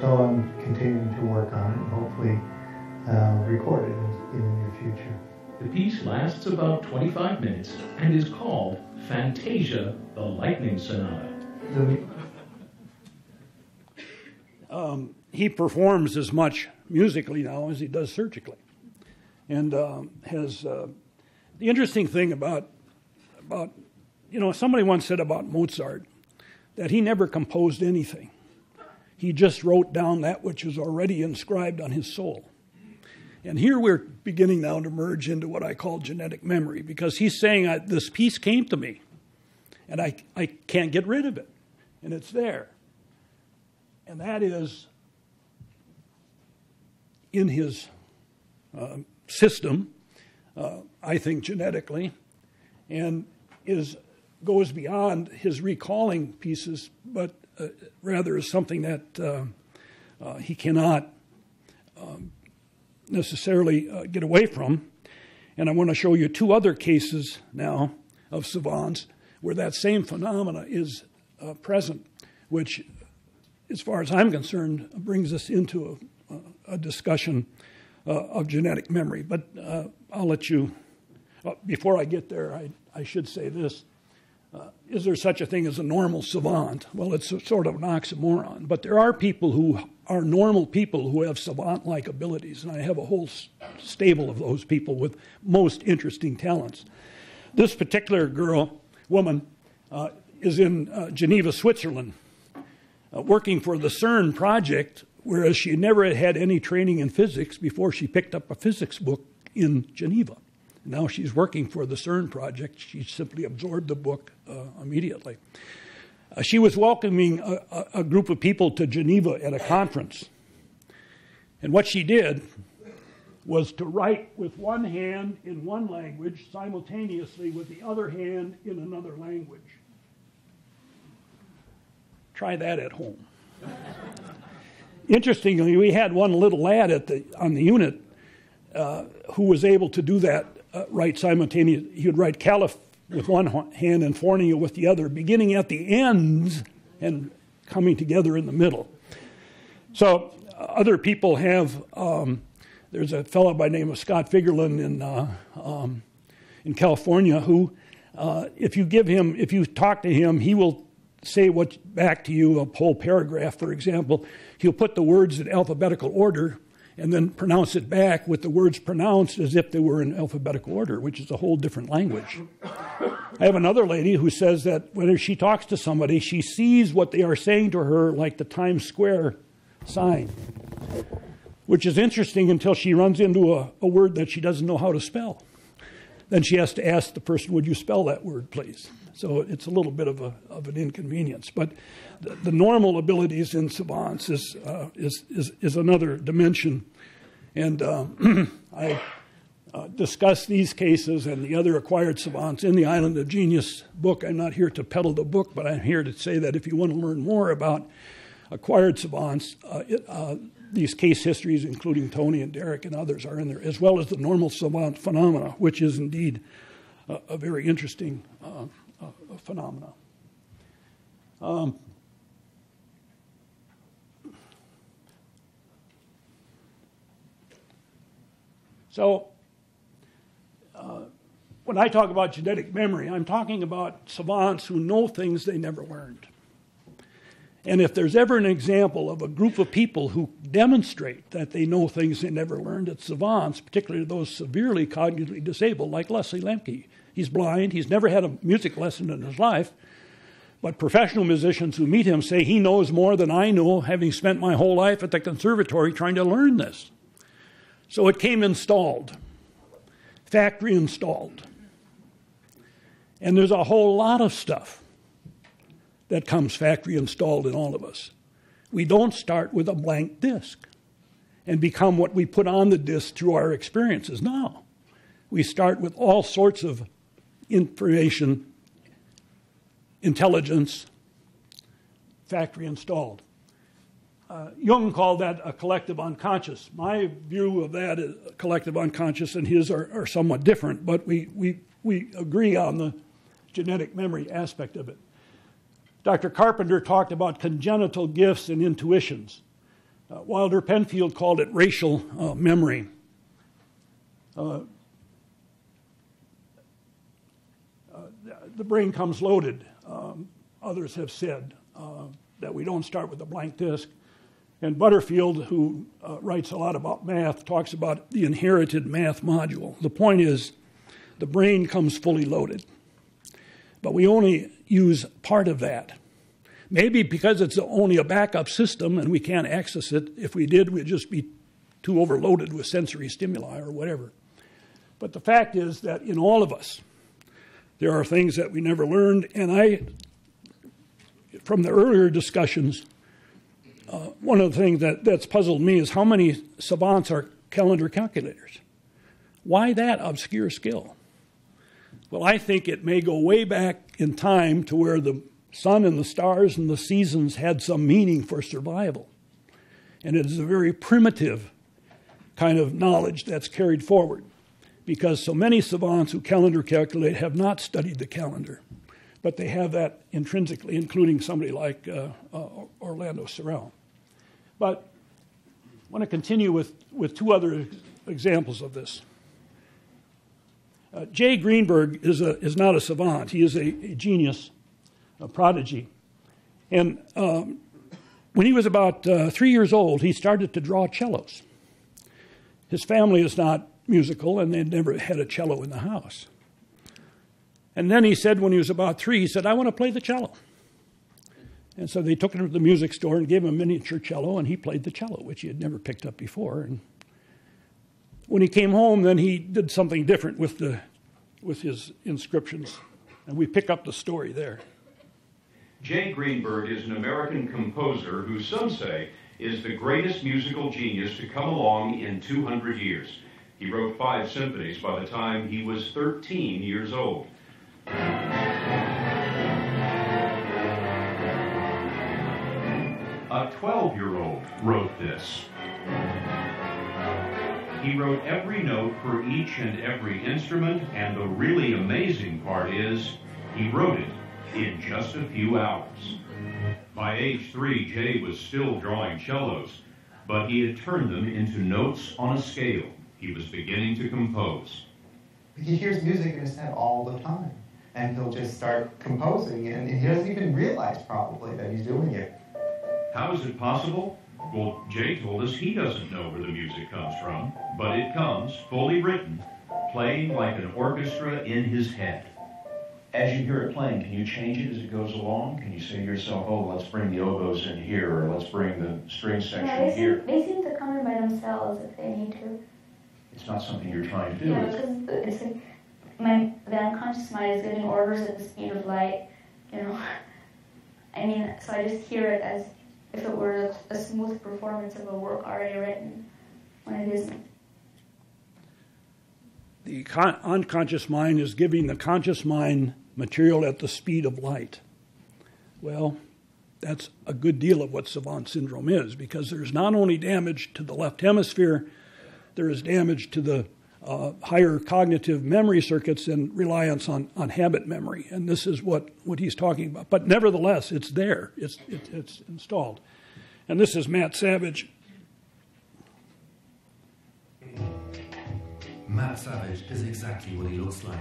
So I'm continuing to work on it and hopefully record it in the near future. The piece lasts about 25 minutes and is called Fantasia, the Lightning Sonata. He performs as much musically now as he does surgically. And has the interesting thing about somebody once said about Mozart that he never composed anything. He just wrote down that which was already inscribed on his soul. And here we're beginning now to merge into what I call genetic memory, because he's saying this piece came to me, and I can't get rid of it, and it's there. And that is in his system, I think genetically, and goes beyond his recalling pieces, but rather is something that he cannot necessarily get away from. And I want to show you 2 other cases now of savants where that same phenomena is present, which, as far as I'm concerned, brings us into a discussion of genetic memory. But I'll let you, before I get there, I should say this. Is there such a thing as a normal savant? Well, it's sort of an oxymoron. But there are people who are normal people who have savant-like abilities, and I have a whole stable of those people with most interesting talents. This particular woman, is in Geneva, Switzerland, working for the CERN project, whereas she never had any training in physics before she picked up a physics book in Geneva. Now she's working for the CERN project. She simply absorbed the book immediately. She was welcoming a group of people to Geneva at a conference. And what she did was to write with one hand in one language simultaneously with the other hand in another language. Try that at home. Interestingly, we had one little lad on the unit who was able to do that, write simultaneously. He would write caliph with one hand and fornia with the other, beginning at the ends and coming together in the middle. So other people have, there's a fellow by the name of Scott Figerland in California who, if you talk to him, he will say back to you a whole paragraph, for example. He'll put the words in alphabetical order and then pronounce it back with the words pronounced as if they were in alphabetical order, which is a whole different language. I have another lady who says that whenever she talks to somebody, she sees what they are saying to her like the Times Square sign, which is interesting until she runs into a word that she doesn't know how to spell. Then she has to ask the person, would you spell that word, please? So it's a little bit of an inconvenience. But the normal abilities in savants is another dimension. And I discuss these cases and the other acquired savants in the Island of Genius book. I'm not here to peddle the book, but I'm here to say that if you want to learn more about acquired savants, these case histories, including Tony and Derick and others, are in there, as well as the normal savant phenomena, which is indeed a very interesting phenomena. So when I talk about genetic memory, I'm talking about savants who know things they never learned. And if there's ever an example of a group of people who demonstrate that they know things they never learned, it's savants, particularly those severely cognitively disabled, like Leslie Lemke. He's blind. He's never had a music lesson in his life. But professional musicians who meet him say he knows more than I know, having spent my whole life at the conservatory trying to learn this. So it came installed, factory installed. And there's a whole lot of stuff that comes factory installed in all of us. We don't start with a blank disk and become what we put on the disk through our experiences. No. We start with all sorts of information, intelligence, factory installed. Jung called that a collective unconscious. My view of that is collective unconscious and his are somewhat different, but we agree on the genetic memory aspect of it. Dr. Carpenter talked about congenital gifts and intuitions. Wilder Penfield called it racial memory. The brain comes loaded. Others have said that we don't start with a blank disk. And Butterfield, who writes a lot about math, talks about the inherited math module. The point is, the brain comes fully loaded. But we only use part of that. Maybe because it's only a backup system and we can't access it. If we did, we'd just be too overloaded with sensory stimuli or whatever. But the fact is that in all of us, there are things that we never learned. And from the earlier discussions, one of the things that's puzzled me is how many savants are calendar calculators. Why that obscure skill? Well, I think it may go way back in time to where the sun and the stars and the seasons had some meaning for survival. And it is a very primitive kind of knowledge that's carried forward because so many savants who calendar calculate have not studied the calendar, but they have that intrinsically, including somebody like Orlando Serrell. But I want to continue with two other examples of this. J. Greenberg is not a savant. He is a genius, a prodigy. And when he was about 3 years old, he started to draw cellos. His family is not musical, and they'd never had a cello in the house. And then he said when he was about 3, he said, I want to play the cello. And so they took him to the music store and gave him a miniature cello, and he played the cello, which he had never picked up before. And when he came home, then he did something different with his inscriptions. And we pick up the story there. J. Greenberg is an American composer who some say is the greatest musical genius to come along in 200 years. He wrote 5 symphonies by the time he was 13 years old. A 12-year-old wrote this. He wrote every note for each and every instrument, and the really amazing part is he wrote it in just a few hours. By age 3, Jay was still drawing cellos, but he had turned them into notes on a scale. He was beginning to compose. He hears music in his head all the time, and he'll just start composing, and he doesn't even realize probably that he's doing it. How is it possible? Well, Jay told us he doesn't know where the music comes from, but it comes, fully written, playing like an orchestra in his head. As you hear it playing, can you change it as it goes along? Can you say to yourself, oh, let's bring the oboes in here, or let's bring the string section here? They seem to come in by themselves if they need to. It's not something you're trying to do. Yeah, because it's like the unconscious mind is giving orders at the speed of light, you know. I mean, so I just hear it as if it were a smooth performance of a work already written, when it isn't. The unconscious mind is giving the conscious mind material at the speed of light. Well, that's a good deal of what Savant syndrome is, because there's not only damage to the left hemisphere, there is damage to the higher cognitive memory circuits and reliance on habit memory. And this is what he's talking about. But nevertheless, it's there. It's installed. And this is Matt Savage. Matt Savage is exactly what he looks like,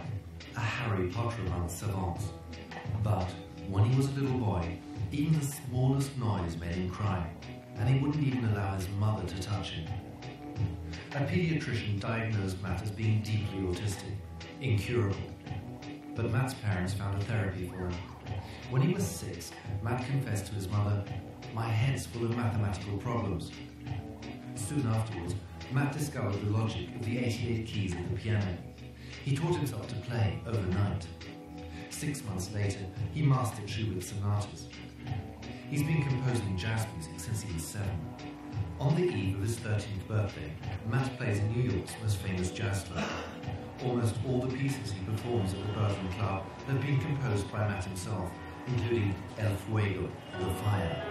a Harry Potter among savants. But when he was a little boy, even the smallest noise made him cry, and he wouldn't even allow his mother to touch him. A pediatrician diagnosed Matt as being deeply autistic, incurable. But Matt's parents found a therapy for him. When he was 6, Matt confessed to his mother, "My head's full of mathematical problems." Soon afterwards, Matt discovered the logic of the 88 keys of the piano. He taught himself to play overnight. 6 months later, he mastered Schubert's sonatas. He's been composing jazz music since he was 7. On the eve of his 13th birthday, Matt plays in New York's most famous jazz club. Almost all the pieces he performs at the Berlin Club have been composed by Matt himself, including El Fuego, the Fire.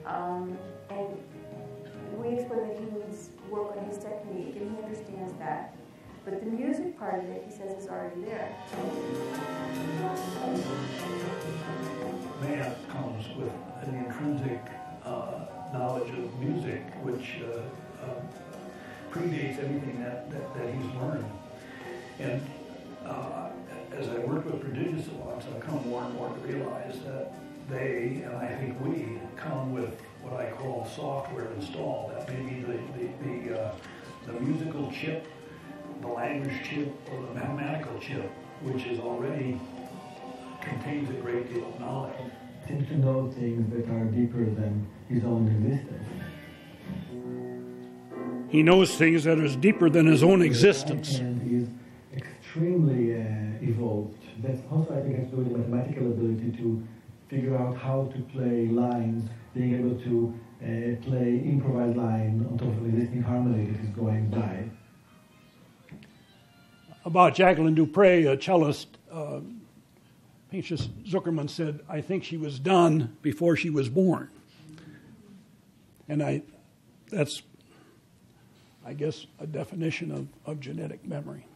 And we explain that he needs work on his technique, and he understands that. But the music part of it, he says, is already there. Man comes with an intrinsic knowledge of music, which predates everything that he's learned. And as I work with prodigious savants, I've come more and more to realize that they, and I think we, come with what I call software installed. That may be the musical chip, the language chip, or the mathematical chip, which is already contains a great deal of knowledge. Seems to know things that are deeper than his own existence. He knows things that are deeper than his own existence. And he is extremely evolved. That's also, I think, has to do with the mathematical ability to figure out how to play lines, being able to play improvised line on top of an existing harmony that is going by. About Jacqueline Dupre, a cellist, Pinchas Zukerman said, "I think she was done before she was born." And that's, I guess, a definition of genetic memory.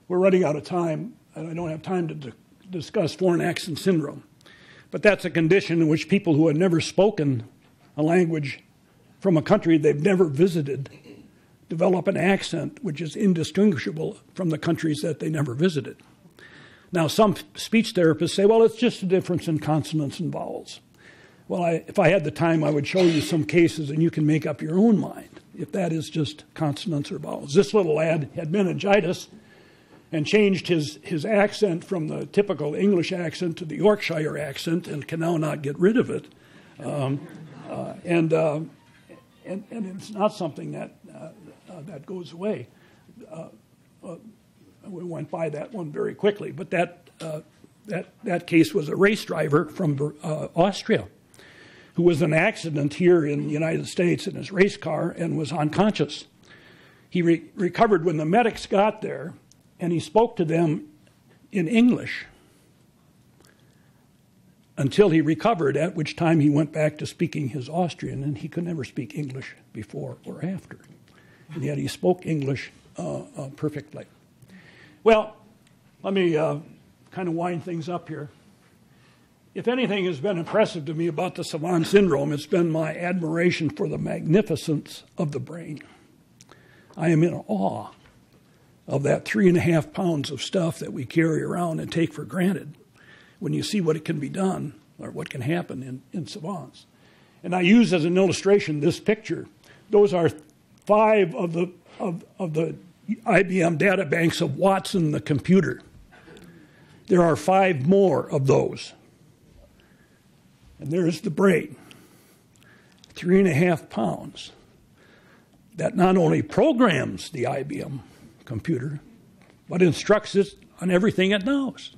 We're running out of time, and I don't have time to discuss foreign accent syndrome. But that's a condition in which people who have never spoken a language from a country they've never visited develop an accent which is indistinguishable from the countries that they never visited. Now, some speech therapists say, well, it's just a difference in consonants and vowels. Well, if I had the time, I would show you some cases, and you can make up your own mind if that is just consonants or vowels. This little lad had meningitis and changed his accent from the typical English accent to the Yorkshire accent and can now not get rid of it. And it's not something that goes away. We went by that one very quickly, but that case was a race driver from Austria who was in an accident here in the United States in his race car and was unconscious. He recovered when the medics got there, and he spoke to them in English until he recovered, at which time he went back to speaking his Austrian, and he could never speak English before or after. And yet he spoke English perfectly. Well, let me kind of wind things up here. If anything has been impressive to me about the Savant syndrome, it's been my admiration for the magnificence of the brain. I am in awe of that 3.5 pounds of stuff that we carry around and take for granted when you see what it can be done or what can happen in savants. And I use as an illustration this picture. Those are 5 of the IBM data banks of Watson, the computer. There are 5 more of those. And there's the brain, 3.5 pounds, that not only programs the IBM computer, but instructs it on everything it knows.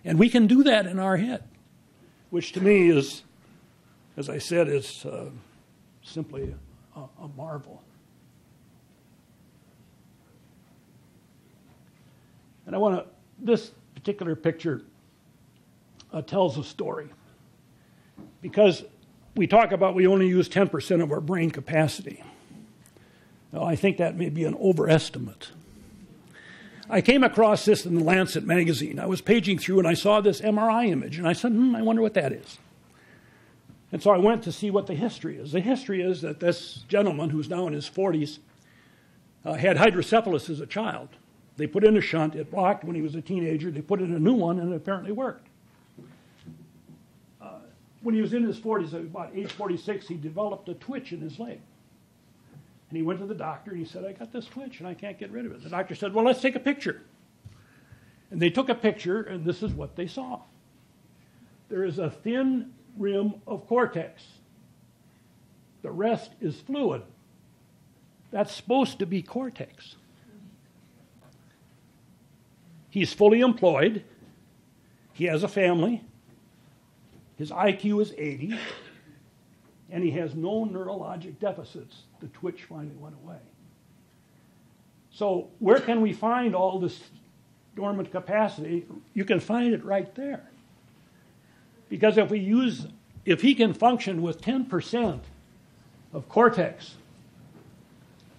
And we can do that in our head, which to me is, as I said, is simply a marvel. And this particular picture tells a story. Because we talk about we only use 10% of our brain capacity. Well, I think that may be an overestimate. I came across this in the Lancet magazine. I was paging through and I saw this MRI image, and I said, I wonder what that is. And so I went to see what the history is. The history is that this gentleman, who's now in his 40s, had hydrocephalus as a child. They put in a shunt, it blocked when he was a teenager. They put in a new one, and it apparently worked. When he was in his 40s, about age 46, he developed a twitch in his leg. And he went to the doctor, and he said, I got this twitch, and I can't get rid of it. The doctor said, well, let's take a picture. And they took a picture, and this is what they saw. There is a thin rim of cortex. The rest is fluid. That's supposed to be cortex. He's fully employed. He has a family. His IQ is 80, and he has no neurologic deficits. The twitch finally went away. So where can we find all this dormant capacity? You can find it right there. Because if he can function with 10% of cortex,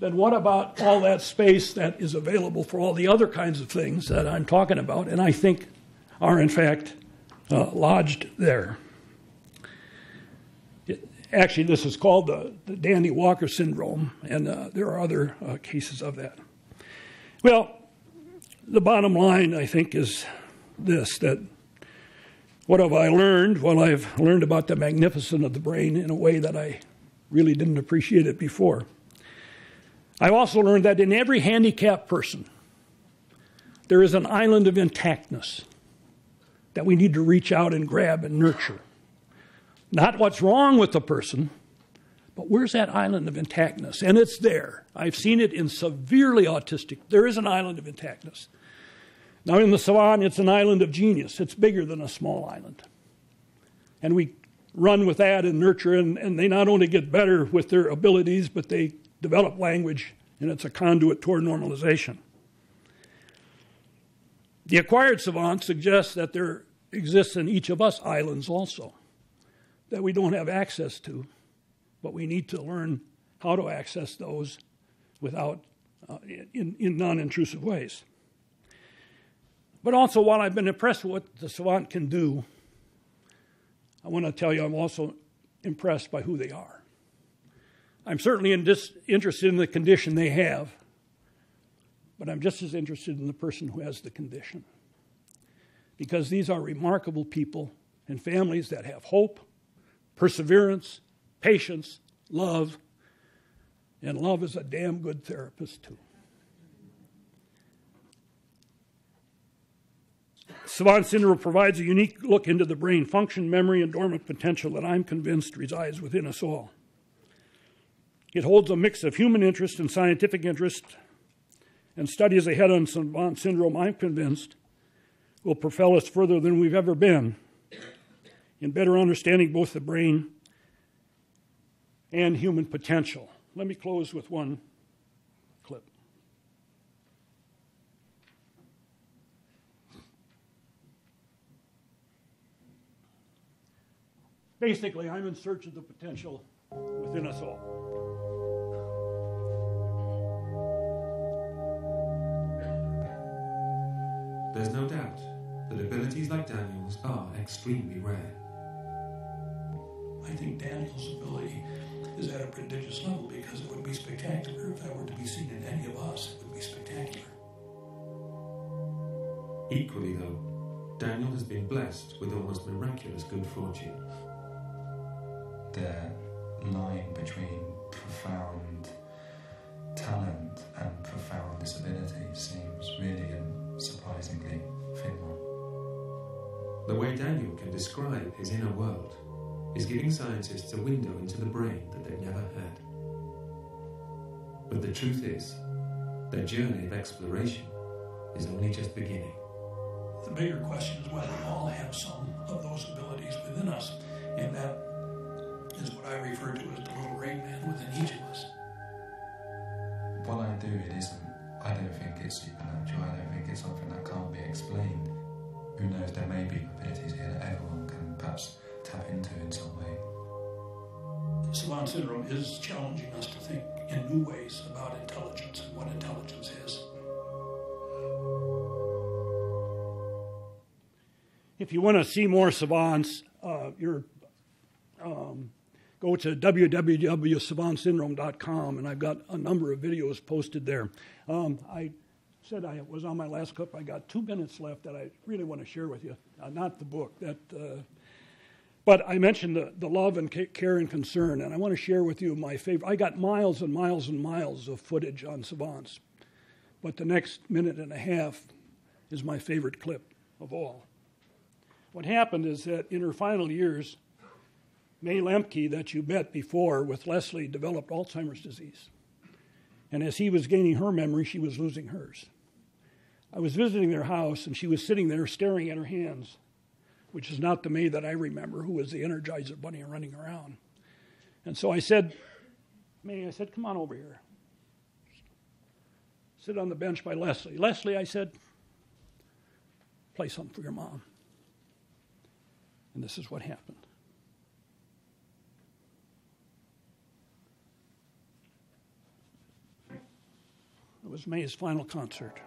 then what about all that space that is available for all the other kinds of things that I'm talking about, and I think are in fact lodged there? Actually, this is called the Dandy-Walker syndrome, and there are other cases of that. Well, the bottom line, I think, is this, that what have I learned? Well, I've learned about the magnificence of the brain in a way that I really didn't appreciate it before. I've also learned that in every handicapped person, there is an island of intactness that we need to reach out and grab and nurture. Not what's wrong with the person, but where's that island of intactness? And it's there. I've seen it in severely autistic. There is an island of intactness. Now in the Savant, it's an island of genius. It's bigger than a small island. And we run with that and nurture, and they not only get better with their abilities, but they develop language, and it's a conduit toward normalization. The acquired savant suggests that there exists in each of us islands also that we don't have access to, but we need to learn how to access those without in non-intrusive ways. But also, while I've been impressed with what the savant can do, I want to tell you I'm also impressed by who they are. I'm certainly interested in the condition they have, but I'm just as interested in the person who has the condition. Because these are remarkable people and families that have hope, perseverance, patience, love, and love is a damn good therapist too. Savant syndrome provides a unique look into the brain function, memory, and dormant potential that I'm convinced resides within us all. It holds a mix of human interest and scientific interest, and studies ahead on Savant syndrome, I'm convinced, will propel us further than we've ever been in better understanding both the brain and human potential. Let me close with one clip. Basically, I'm in search of the potential within us all. There's no doubt that abilities like Daniel's are extremely rare. I think Daniel's ability is at a prodigious level because it would be spectacular. If that were to be seen in any of us, it would be spectacular. Equally, though, Daniel has been blessed with almost miraculous good fortune. The line between profound talent and profound disability seems really and surprisingly thin one. The way Daniel can describe his inner world is giving scientists a window into the brain that they've never had. But the truth is, their journey of exploration is only just beginning. The bigger question is whether we all have some of those abilities within us, and that is what I refer to as the little great man within each of us. What I do, I don't think it's supernatural. I don't think it's something that can't be explained. Who knows, there may be abilities here that everyone can perhaps tap into in some way. Savant syndrome is challenging us to think in new ways about intelligence and what intelligence is. If you want to see more savants, go to www.savantsyndrome.com, and I've got a number of videos posted there. I said I was on my last clip. I got 2 minutes left that I really want to share with you. Not the book, but I mentioned the love and care and concern, and I want to share with you my favorite. I got miles and miles and miles of footage on savants, but the next minute and a half is my favorite clip of all. What happened is that in her final years, May Lemke, that you met before with Leslie, developed Alzheimer's disease. And as he was gaining her memory, she was losing hers. I was visiting their house, and she was sitting there staring at her hands, which is not the May that I remember, who was the Energizer Bunny running around. And so I said, May, come on over here. Sit on the bench by Leslie. Leslie, I said, play something for your mom. And this is what happened. It was May's final concert.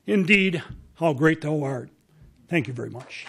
Indeed, how great thou art. Thank you very much.